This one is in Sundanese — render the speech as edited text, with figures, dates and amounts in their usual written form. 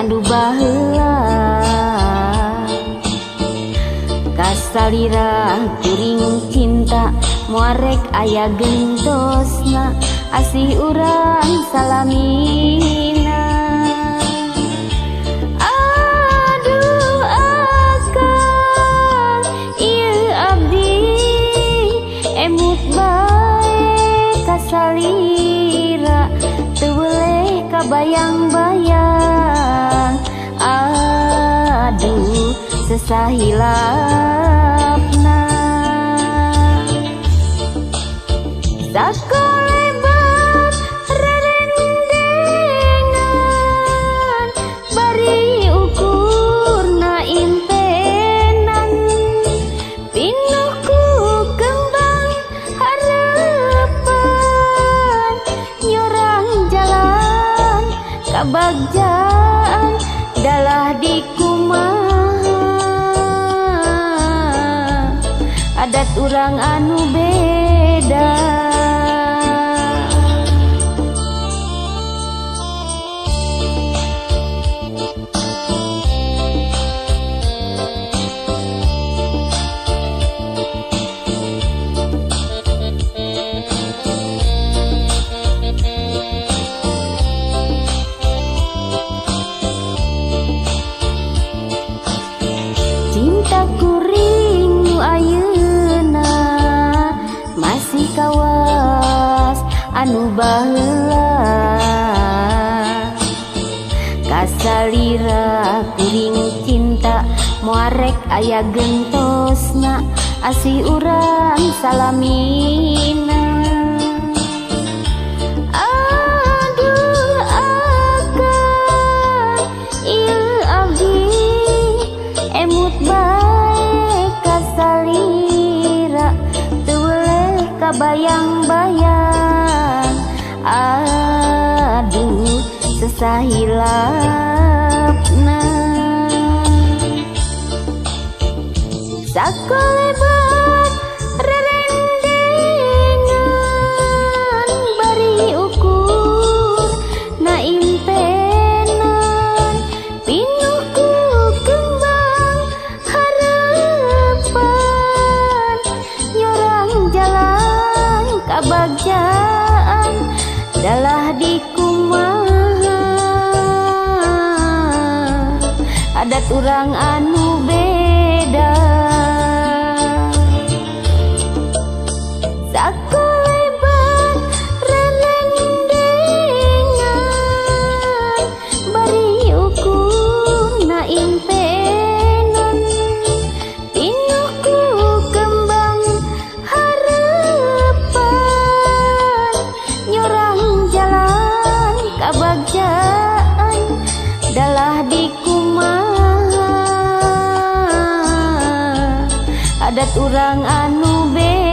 anu baheula kasalira kuring cinta muarek aya gentosna asih urang salamina. Aduh akang ieu abdi emut bae kasalira teu boleh kabayang-bayang. Aduh sesahilapna sakolebat rerendengan bari ukurna impenan pinuh ku kembang harapan nyorang jalan kabagjaan dalah di kumaha adat urang anu beda. Cinta kuring nu ayeuna masih kawas anu baheula kasalira kuring cinta muarek aya gentosna asih urang salamina. Aduh akang ieu abdi emut bae kasalira teu boleh kabayang-bayang. Aduh sesahilapna sakolebat rerendengan bari ukur na impenan pinuh ku kembang harapan nyorang jalan kabagjaan dalah di kumaha adat urang anu beda. Sakolebat rerendengan bari ukurna impenan pinuh ku kembang harapan nyorang jalan kabagjaan dalah di kumaha adat urang anu beda.